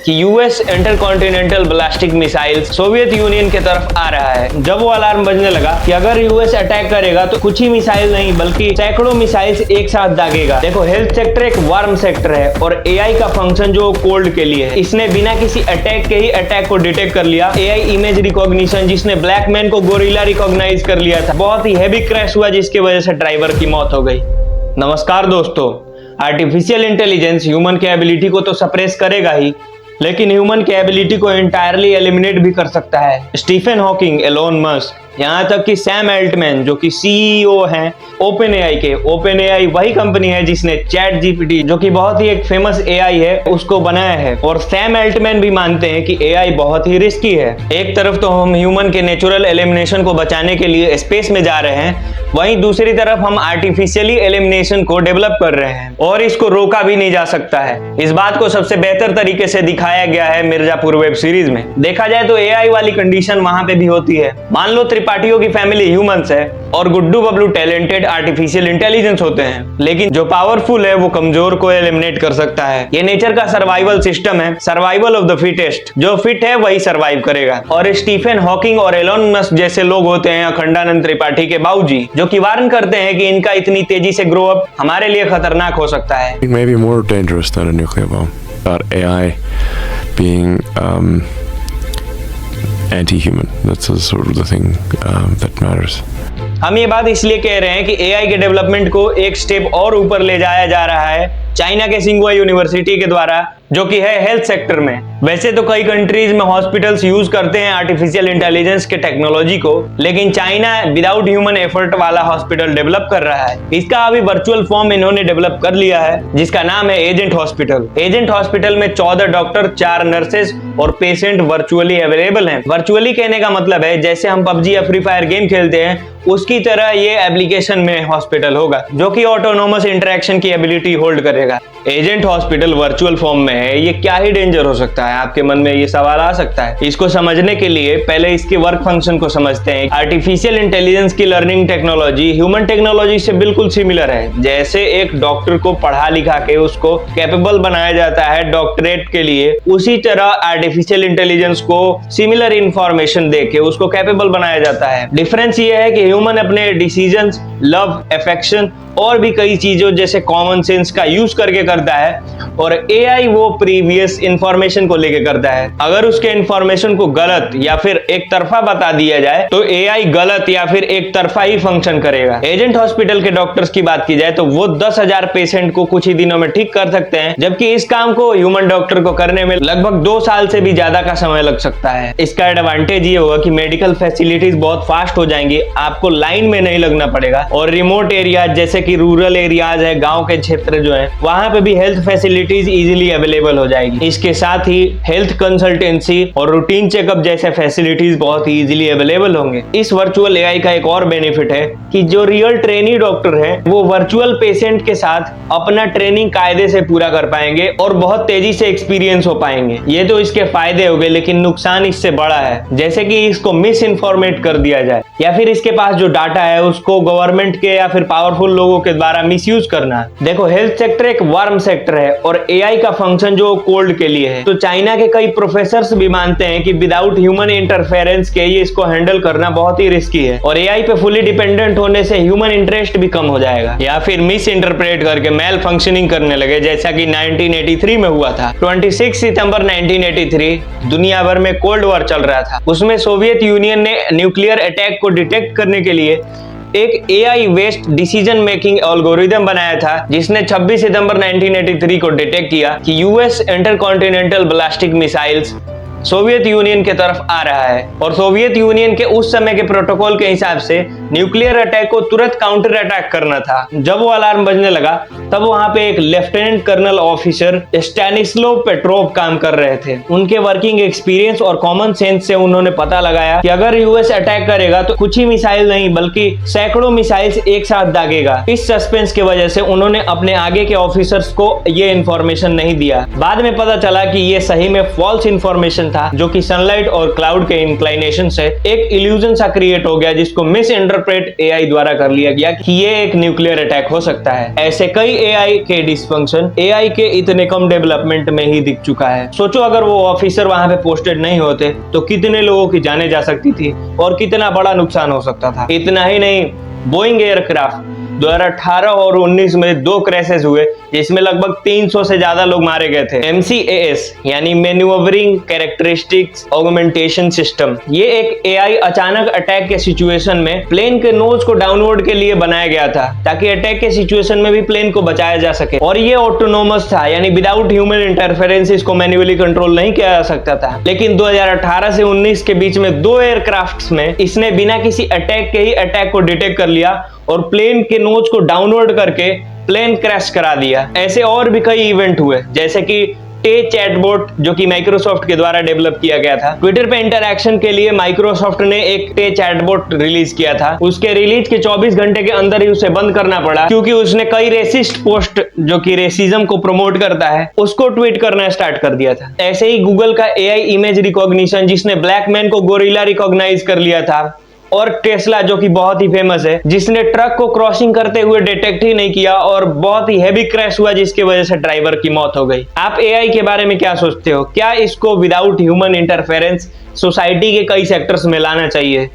कि US intercontinental ballistic missile Soviet union की तरफ आ रहा है। जब वो अलार्म बजने लगा कि अगर यूएस अटैक करेगा तो कुछ ही मिसाइल नहीं बल्कि सैकड़ों मिसाइल्स एक साथ दागेगा। देखो, हेल्थ सेक्टर एक वार्म सेक्टर है और एआई का फंक्शन जो कोल्ड के लिए है। इसने बिना किसी अटैक के ही अटैक को डिटेक्ट कर लिया। एआई इमेज रिकॉग्निशन, जिसने ब्लैक मैन को गोरिल्ला रिकॉग्नाइज कर लिया था। बहुत ही हैवी क्रैश हुआ जिसकी वजह से ड्राइवर की मौत हो गई। नमस्कार दोस्तों, आर्टिफिशियल इंटेलिजेंस ह्यूमन के एबिलिटी को तो सप्रेस करेगा ही, लेकिन ह्यूमन के एबिलिटी को एंटायरली एलिमिनेट भी कर सकता है। स्टीफन हॉकिंग, एलोन मस्क, यहाँ तक कि सैम अल्टमैन जो कि सीईओ हैं ओपन एआई के। ओपन एआई वही कंपनी है जिसने चैट जीपीटी, जो कि बहुत ही एक फेमस एआई है, उसको बनाया है। और सैम अल्टमैन भी मानते हैं कि एआई बहुत ही रिस्की है। एक तरफ तो हम ह्यूमन के नेचुरल एलिमिनेशन को बचाने के लिए स्पेस में जा रहे हैं, वहीं दूसरी तरफ हम आर्टिफिशियली एलिमिनेशन को डेवलप कर रहे हैं और इसको रोका भी नहीं जा सकता है। इस बात को सबसे बेहतर तरीके से दिखाया गया है मिर्जापुर वेब सीरीज में। देखा जाए तो एआई वाली कंडीशन वहां पे भी होती है। मान लो त्रिपाठियों की फैमिली ह्यूमंस है और Guddu Bablu talented artificial intelligence होते हैं, लेकिन जो पावरफुल है वो कमजोर को एलिमिनेट कर सकता है। ये नेचर का सर्वाइवल सिस्टम है, सर्वाइवल ऑफ द फिटेस्ट। जो फिट है वही सर्वाइव करेगा। और स्टीफन हॉकिंग और एलोन मस्क जैसे लोग होते हैं अखंडानंद त्रिपाठी के बाबूजी, जो कि वार्न करते हैं कि इनका इतनी तेजी से ग्रो अप हमारे लिए खतरनाक हो सकता है। It may be more dangerous than a nuclear bomb. About AI being anti-human. That's sort of the thing that matters. हम ये बात इसलिए कह रहे हैं कि एआई के डेवलपमेंट को एक स्टेप और ऊपर ले जाया जा रहा है चाइना के सिंघुआ यूनिवर्सिटी के द्वारा, जो कि है हेल्थ सेक्टर में। वैसे तो कई कंट्रीज में हॉस्पिटल्स यूज करते हैं आर्टिफिशियल इंटेलिजेंस के टेक्नोलॉजी को, लेकिन चाइना विदाउट ह्यूमन एफर्ट वाला हॉस्पिटल डेवलप कर रहा है। इसका अभी वर्चुअल फॉर्म इन्होंने डेवलप कर लिया है, जिसका नाम है एजेंट हॉस्पिटल। एजेंट हॉस्पिटल में 14 डॉक्टर, 4 नर्सेज और पेशेंट वर्चुअली अवेलेबल हैं। वर्चुअली कहने का मतलब है जैसे हम पबजी या फ्री फायर गेम खेलते हैं उसकी तरह ये एप्लीकेशन में हॉस्पिटल होगा, जो कि ऑटोनोमस इंटरेक्शन की एबिलिटी होल्ड करेगा। एजेंट हॉस्पिटल वर्चुअल फॉर्म में है, ये क्या ही डेंजर हो सकता है? आपके मन में ये सवाल आ सकता है। इसको समझने के लिए पहले इसके वर्क फंक्शन को समझते हैं। आर्टिफिशियल इंटेलिजेंस की लर्निंग टेक्नोलॉजी ह्यूमन टेक्नोलॉजी से बिल्कुल सिमिलर है। जैसे एक डॉक्टर को पढ़ा लिखा के उसको कैपेबल बनाया जाता है डॉक्टरेट के लिए, उसी तरह आर्टिफिशियल इंटेलिजेंस को सिमिलर इंफॉर्मेशन देके उसको कैपेबल बनाया जाता है। डिफरेंस ये है कि ह्यूमन अपने डिसीजंस, लव, अफेक्शन और भी कई चीजों जैसे कॉमन सेंस का यूज करके करता है, और एआई वो प्रीवियस इंफॉर्मेशन को लेके करता है। अगर उसके इंफॉर्मेशन को गलत या फिर एक तरफा बता दिया जाए तो एआई गलत या फिर एक तरफा ही फंक्शन करेगा। एजेंट हॉस्पिटल के डॉक्टर्स की बात की जाए तो वो 10,000 पेशेंट को कुछ ही दिनों में ठीक कर सकते हैं, जबकि इस काम को ह्यूमन डॉक्टर को करने में लगभग 2 साल से भी ज्यादा का समय लग सकता है। इसका एडवांटेज ये होगा कि मेडिकल फैसिलिटीज बहुत फास्ट हो जाएंगी, आपको लाइन में नहीं लगना पड़ेगा। और रिमोट एरिया जैसे कि रूरल एरियाज है, गांव के क्षेत्र जो है, वहां पे भी हेल्थ फैसिलिटीज इजीली अवेलेबल हो जाएगी। इसके साथ ही हेल्थ कंसल्टेंसी और रूटीन चेकअप जैसे फैसिलिटीज बहुत ही इजीली अवेलेबल होंगे। इस वर्चुअल एआई का एक और बेनिफिट है कि जो रियल ट्रेनी डॉक्टर है वो वर्चुअल पेशेंट के साथ अपना ट्रेनिंग कायदे से पूरा कर पाएंगे और बहुत तेजी से एक्सपीरियंस हो पाएंगे। ये तो इसके फायदे हो गए, लेकिन नुकसान इससे बड़ा है, जैसे कि इसको मिस इन्फॉर्मेट कर दिया जाए या फिर इसके पास जो डाटा है उसको गवर्नमेंट के या फिर पावरफुल लोगों के द्वारा मिसयूज करना। देखो, हेल्थ सेक्टर एक वार्म सेक्टर है और एआई का फंक्शन जो कोल्ड के लिए है। तो चाइना के कई प्रोफेसर्स भी मानते हैं कि विदाउट ह्यूमन इंटरफेरेंस के ये इसको हैंडल करना बहुत ही रिस्की है और एआई पे फुली डिपेंडेंट होने से ह्यूमन इंटरेस्ट भी कम हो जाएगा या फिर मिस इंटरप्रेट करके मेल फंक्शनिंग करने लगे, जैसा कि 1983 में हुआ था। 26 सितंबर 1983 दुनिया भर में कोल्ड वॉर चल रहा था। उसमें सोवियत यूनियन ने न्यूक्लियर अटैक को डिटेक्ट करने के लिए एक AI based decision making algorithm बनाया था, जिसने 26 सितंबर 1983 को डिटेक्ट किया कि US intercontinental ballistic missiles Soviet union की तरफ आ रहा है। और सोवियत यूनियन के उस समय के प्रोटोकॉल के हिसाब से न्यूक्लियर अटैक को तुरंत काउंटर अटैक करना था। जब वो अलार्म बजने लगा तब वहां पे एक लेफ्टिनेंट कर्नल ऑफिसर स्टैनिस्लाव पेट्रोव काम कर रहे थे। उनके वर्किंग एक्सपीरियंस और कॉमन सेंस से उन्होंने पता लगाया कि अगर यूएस अटैक करेगा तो कुछ ही मिसाइल नहीं बल्कि सैकड़ों मिसाइल्स एक साथ दागेगा। इस सस्पेंस की वजह से उन्होंने अपने आगे के ऑफिसर्स को ये इंफॉर्मेशन नहीं दिया। बाद में पता चला कि ये सही में फॉल्स इंफॉर्मेशन सिचुएशन था जो कि सनलाइट और क्लाउड के इंक्लाइनेशन से एक इल्यूजन सा क्रिएट हो गया, जिसको मिस इंटरप्रेट एआई द्वारा कर लिया गया कि ये एक न्यूक्लियर अटैक हो सकता है। ऐसे कई एआई के डिसफंक्शन एआई के इतने कम डेवलपमेंट में ही दिख चुका है। सोचो अगर वो ऑफिसर वहां पे पोस्टेड नहीं होते तो कितने लोगों की जानें जा सकती थी और कितना बड़ा नुकसान हो सकता था। इतना ही नहीं, बोइंग एयरक्राफ्ट 2018 और 19 में 2 क्रैशेस हुए जिसमें लगभग 300 से ज्यादा लोग मारे गए थे। MCAS यानी मैन्यूवरिंग कैरेक्टरिस्टिक्स ऑगमेंटेशन सिस्टम, ये एक एआई अचानक अटैक के सिचुएशन में प्लेन के नोज को डाउनवर्ड के लिए बनाया गया था ताकि अटैक के सिचुएशन में भी प्लेन को बचाया जा सके। और ये ऑटोनोमस था, यानी विदाउट ह्यूमन इंटरफेरेंस इसको मैन्युअली कंट्रोल नहीं किया जा सकता था। लेकिन 2018 से 19 के बीच में 2 एयरक्राफ्ट्स में इसने बिना किसी अटैक के ही अटैक को डिटेक्ट कर लिया और प्लेन के नोज को डाउनवर्ड करके प्लेन क्रैश करा दिया। ऐसे और भी कई इवेंट हुए, जैसे कि टे चैटबॉट जो कि माइक्रोसॉफ्ट के द्वारा डेवलप किया गया था। ट्विटर पे इंटरैक्शन के लिए माइक्रोसॉफ्ट ने एक टे चैटबॉट रिलीज किया था। उसके रिलीज के 24 घंटे के अंदर ही उसे बंद करना पड़ा क्योंकि उसने कई रेसिस्ट पोस्ट जो कि रेसिज्म को प्रमोट करता है उसको ट्वीट करना स्टार्ट कर दिया था। ऐसे ही गूगल का एआई इमेज रिकॉग्निशन जिसने ब्लैक मैन को गोरिल्ला रिकॉग्नाइज कर लिया था, और टेस्ला जो कि बहुत ही फेमस है जिसने ट्रक को क्रॉसिंग करते हुए डिटेक्ट ही नहीं किया और बहुत ही हैवी क्रैश हुआ जिसकी वजह से ड्राइवर की मौत हो गई। आप एआई के बारे में क्या सोचते हो? क्या इसको विदाउट ह्यूमन इंटरफेरेंस सोसाइटी के कई सेक्टर्स में लाना चाहिए